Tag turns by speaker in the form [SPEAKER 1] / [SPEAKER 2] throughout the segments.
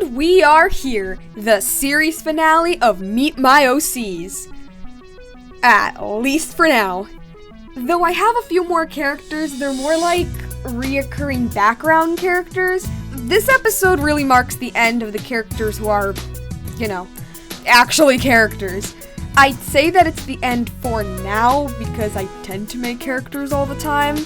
[SPEAKER 1] And we are here, the series finale of Meet My OCs. At least for now. Though I have a few more characters, they're more like reoccurring background characters. This episode really marks the end of the characters who are, actually characters. I'd say that it's the end for now because I tend to make characters all the time.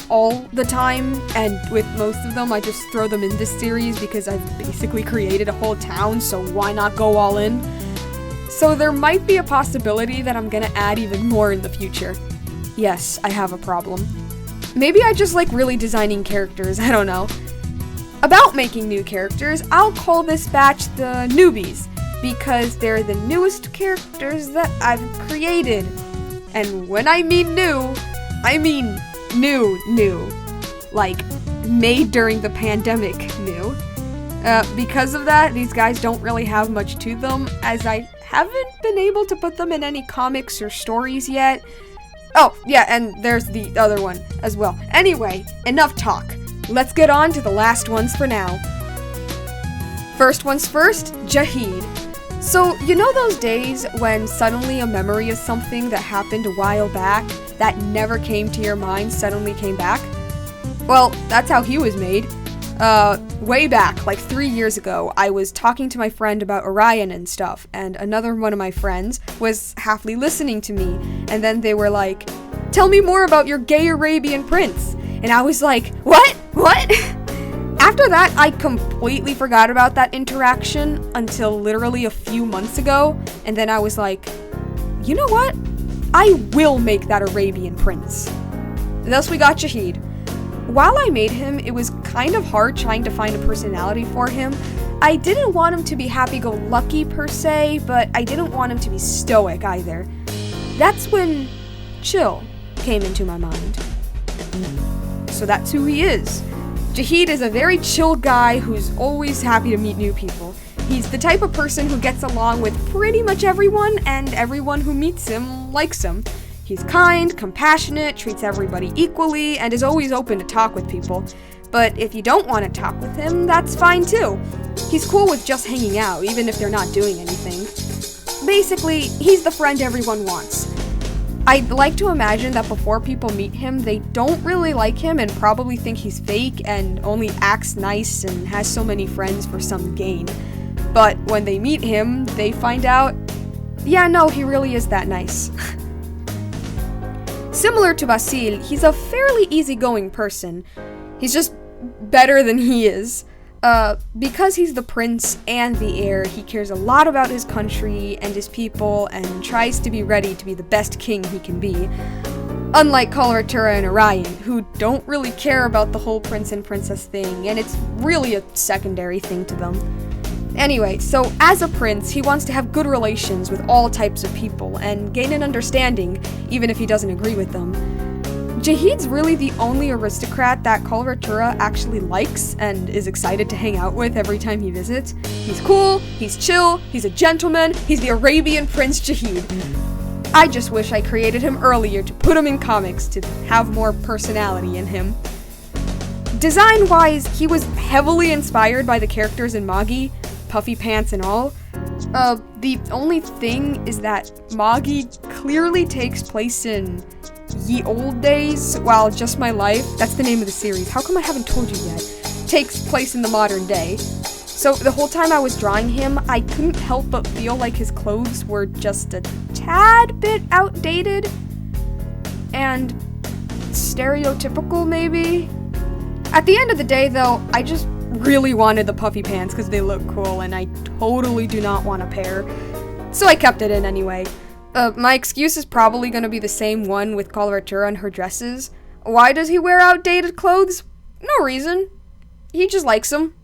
[SPEAKER 1] All the time, and with most of them I just throw them in this series because I've basically created a whole town, so why not go all in? So there might be a possibility that I'm gonna add even more in the future. Yes, I have a problem. Maybe I just like really designing characters, I don't know. About making new characters, I'll call this batch the Newbies, because they're the newest characters that I've created. And when I mean new, I mean new. Like, made during the pandemic new. Because of that, these guys don't really have much to them, as I haven't been able to put them in any comics or stories yet. Oh, yeah, and there's the other one as well. Anyway, enough talk. Let's get on to the last ones for now. First ones first, Shaheed. So, you know those days when suddenly a memory of something that happened a while back that never came to your mind suddenly came back? Well, that's how he was made. Way back, like 3 years ago, I was talking to my friend about Orion and stuff, and another one of my friends was halfly listening to me, and then they were like, "Tell me more about your gay Arabian prince." And I was like, What? After that, I completely forgot about that interaction until literally a few months ago, and then I was like, you know what? I will make that Arabian prince. Thus we got Shaheed. While I made him, it was kind of hard trying to find a personality for him. I didn't want him to be happy-go-lucky per se, but I didn't want him to be stoic either. That's when chill came into my mind. So that's who he is. Shaheed is a very chill guy who's always happy to meet new people. He's the type of person who gets along with pretty much everyone, and everyone who meets him likes him. He's kind, compassionate, treats everybody equally, and is always open to talk with people. But if you don't want to talk with him, that's fine too. He's cool with just hanging out, even if they're not doing anything. Basically, he's the friend everyone wants. I'd like to imagine that before people meet him, they don't really like him and probably think he's fake and only acts nice and has so many friends for some gain. But when they meet him, they find out, yeah, no, he really is that nice. Similar to Basil, he's a fairly easygoing person. He's just better than he is. Because he's the prince and the heir, he cares a lot about his country and his people and tries to be ready to be the best king he can be. Unlike Coloratura and Orion, who don't really care about the whole prince and princess thing, and it's really a secondary thing to them. Anyway, so as a prince, he wants to have good relations with all types of people and gain an understanding, even if he doesn't agree with them. Shaheed's really the only aristocrat that Coloratura actually likes and is excited to hang out with every time he visits. He's cool, he's chill, he's a gentleman, he's the Arabian Prince Shaheed. I just wish I created him earlier to put him in comics to have more personality in him. Design-wise, he was heavily inspired by the characters in Magi, Puffy Pants and all. The only thing is that Magi clearly takes place in Ye Old Days, while Just My Life, that's the name of the series, how come I haven't told you yet, takes place in the modern day. So the whole time I was drawing him, I couldn't help but feel like his clothes were just a tad bit outdated and stereotypical, maybe? At the end of the day, though, I just really wanted the puffy pants because they look cool and I totally do not want a pair. So I kept it in anyway. My excuse is probably going to be the same one with Coloratura and her dresses. Why does he wear outdated clothes? No reason. He just likes them.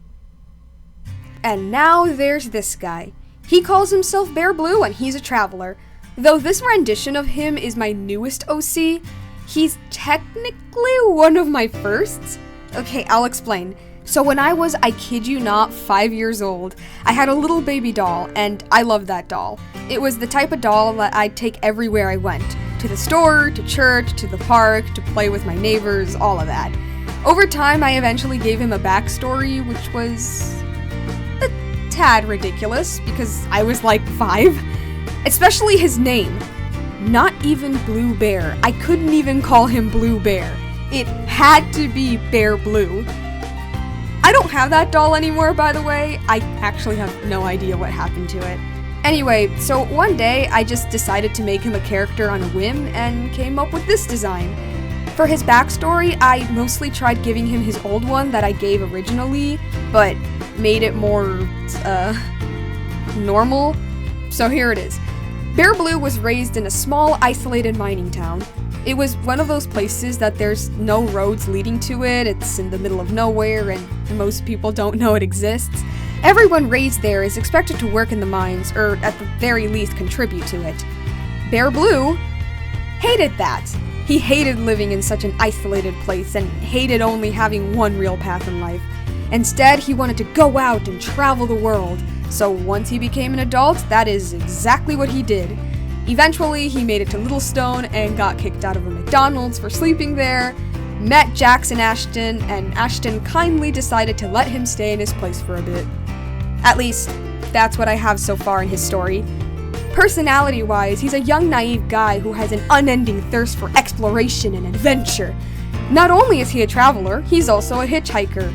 [SPEAKER 1] And now there's this guy. He calls himself Bear Blue and he's a traveler. Though this rendition of him is my newest OC, he's technically one of my firsts. Okay, I'll explain. So when I was, I kid you not, 5 years old, I had a little baby doll, and I loved that doll. It was the type of doll that I'd take everywhere I went. To the store, to church, to the park, to play with my neighbors, all of that. Over time, I eventually gave him a backstory, which was a tad ridiculous, because I was like 5. Especially his name. Not even Blue Bear. I couldn't even call him Blue Bear. It had to be Bear Blue. I don't have that doll anymore, by the way. I actually have no idea what happened to it. Anyway, so one day I just decided to make him a character on a whim and came up with this design. For his backstory, I mostly tried giving him his old one that I gave originally, but made it more, normal. So here it is. Bear Blue was raised in a small, isolated mining town. It was one of those places that there's no roads leading to it, it's in the middle of nowhere, and most people don't know it exists. Everyone raised there is expected to work in the mines, or at the very least contribute to it. Bear Blue hated that. He hated living in such an isolated place and hated only having one real path in life. Instead, he wanted to go out and travel the world. So once he became an adult, that is exactly what he did. Eventually, he made it to Little Stone and got kicked out of a McDonald's for sleeping there, met Jackson Ashton, and Ashton kindly decided to let him stay in his place for a bit. At least, that's what I have so far in his story. Personality-wise, he's a young, naive guy who has an unending thirst for exploration and adventure. Not only is he a traveler, he's also a hitchhiker,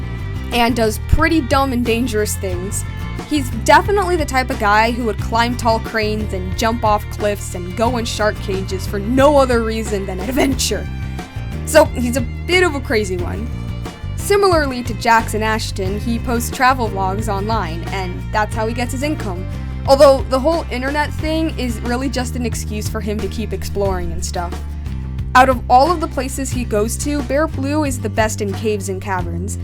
[SPEAKER 1] and does pretty dumb and dangerous things. He's definitely the type of guy who would climb tall cranes and jump off cliffs and go in shark cages for no other reason than adventure. So he's a bit of a crazy one. Similarly to Jackson Ashton, he posts travel vlogs online, and that's how he gets his income. Although the whole internet thing is really just an excuse for him to keep exploring and stuff. Out of all of the places he goes to, Bear Blue is the best in caves and caverns.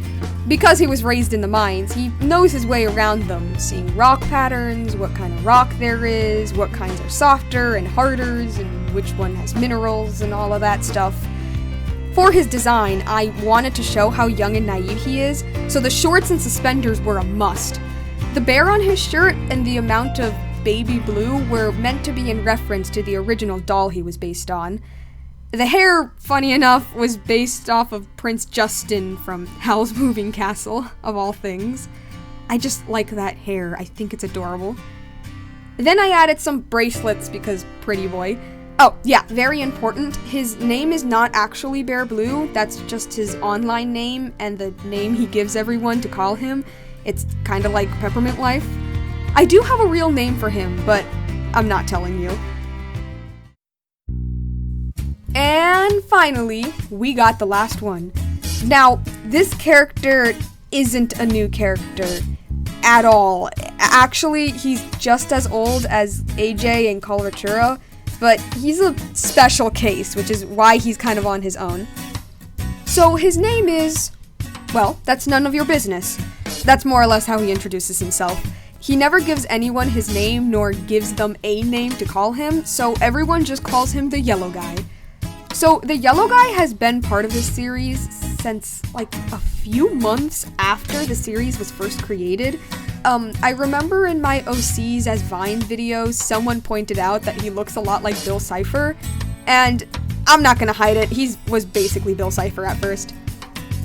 [SPEAKER 1] Because he was raised in the mines, he knows his way around them, seeing rock patterns, what kind of rock there is, what kinds are softer and harder, and which one has minerals and all of that stuff. For his design, I wanted to show how young and naive he is, so the shorts and suspenders were a must. The bear on his shirt and the amount of baby blue were meant to be in reference to the original doll he was based on. The hair, funny enough, was based off of Prince Justin from Howl's Moving Castle, of all things. I just like that hair, I think it's adorable. Then I added some bracelets because pretty boy. Oh, yeah, very important, his name is not actually Bear Blue, that's just his online name and the name he gives everyone to call him. It's kinda like Peppermint Life. I do have a real name for him, but I'm not telling you. And finally, we got the last one. Now, this character isn't a new character at all. Actually, he's just as old as AJ and Coloratura, but he's a special case, which is why he's kind of on his own. So his name is, well, that's none of your business. That's more or less how he introduces himself. He never gives anyone his name, nor gives them a name to call him, so everyone just calls him the Yellow Guy. So, the Yellow Guy has been part of this series since, like, a few months after the series was first created. I remember in my OCs as Vine videos, someone pointed out that he looks a lot like Bill Cipher, and I'm not gonna hide it, he was basically Bill Cipher at first.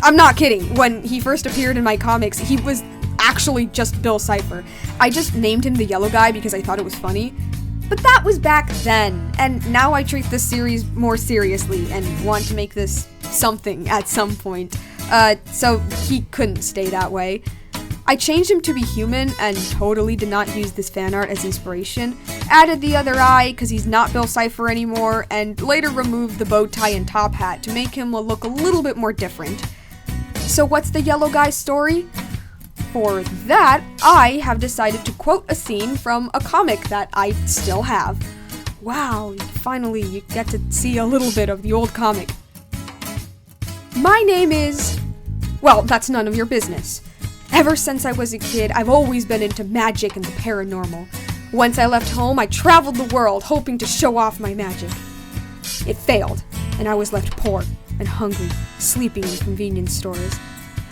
[SPEAKER 1] I'm not kidding, when he first appeared in my comics, he was actually just Bill Cipher. I just named him the Yellow Guy because I thought it was funny. But that was back then, and now I treat this series more seriously and want to make this something at some point. So he couldn't stay that way. I changed him to be human and totally did not use this fan art as inspiration. Added the other eye because he's not Bill Cipher anymore, and later removed the bow tie and top hat to make him look a little bit more different. So what's the Yellow Guy's story? For that, I have decided to quote a scene from a comic that I still have. Wow, finally you get to see a little bit of the old comic. My name is... well, that's none of your business. Ever since I was a kid, I've always been into magic and the paranormal. Once I left home, I traveled the world hoping to show off my magic. It failed, and I was left poor and hungry, sleeping in convenience stores.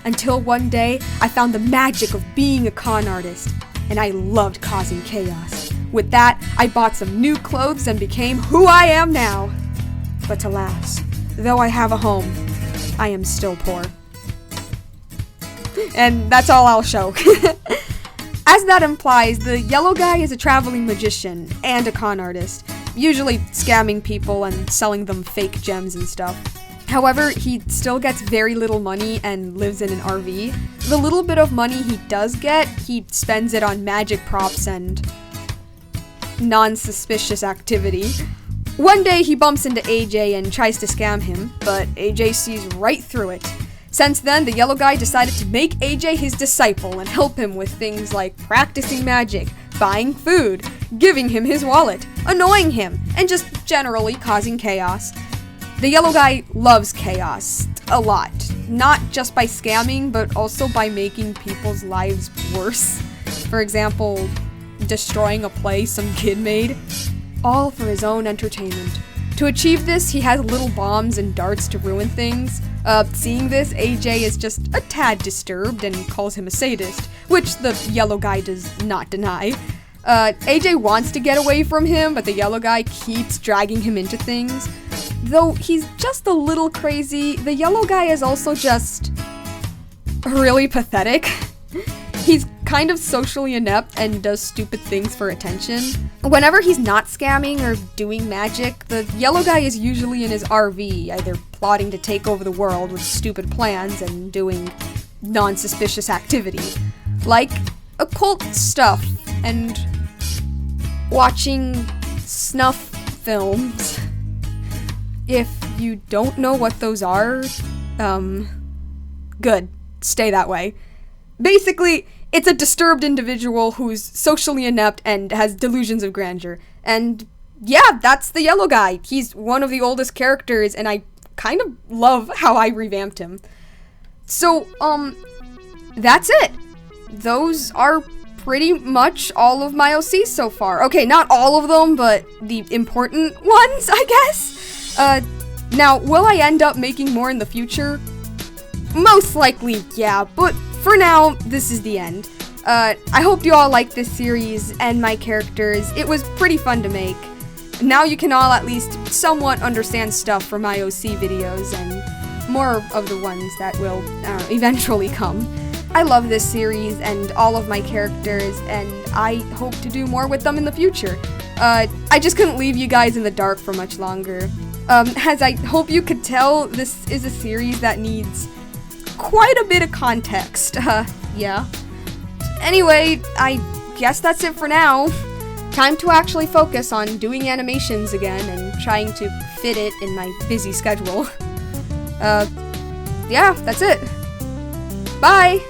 [SPEAKER 1] Until one day, I found the magic of being a con artist, and I loved causing chaos. With that, I bought some new clothes and became who I am now. But alas, though I have a home, I am still poor. And that's all I'll show. As that implies, the yellow guy is a traveling magician and a con artist, usually scamming people and selling them fake gems and stuff. However, he still gets very little money and lives in an RV. The little bit of money he does get, he spends it on magic props and non-suspicious activity. One day he bumps into AJ and tries to scam him, but AJ sees right through it. Since then, the yellow guy decided to make AJ his disciple and help him with things like practicing magic, buying food, giving him his wallet, annoying him, and just generally causing chaos. The yellow guy loves chaos a lot, not just by scamming, but also by making people's lives worse. For example, destroying a play some kid made, all for his own entertainment. To achieve this, he has little bombs and darts to ruin things. Seeing this, AJ is just a tad disturbed and calls him a sadist, which the yellow guy does not deny. AJ wants to get away from him, but the yellow guy keeps dragging him into things. Though he's just a little crazy, the yellow guy is also just really pathetic. He's kind of socially inept and does stupid things for attention. Whenever he's not scamming or doing magic, the yellow guy is usually in his RV, either plotting to take over the world with stupid plans and doing non-suspicious activity, like occult stuff and watching snuff films. If you don't know what those are, good. Stay that way. Basically, it's a disturbed individual who's socially inept and has delusions of grandeur. And yeah, that's the yellow guy. He's one of the oldest characters, and I kind of love how I revamped him. So, that's it. Those are pretty much all of my OCs so far. Okay, not all of them, but the important ones, I guess. Now, will I end up making more in the future? Most likely, yeah, but for now, this is the end. I hope you all liked this series and my characters. It was pretty fun to make. Now you can all at least somewhat understand stuff from my OC videos and more of the ones that will eventually come. I love this series and all of my characters, and I hope to do more with them in the future. I just couldn't leave you guys in the dark for much longer. As I hope you could tell, this is a series that needs quite a bit of context. Yeah. Anyway, I guess that's it for now. Time to actually focus on doing animations again and trying to fit it in my busy schedule. Yeah, that's it. Bye!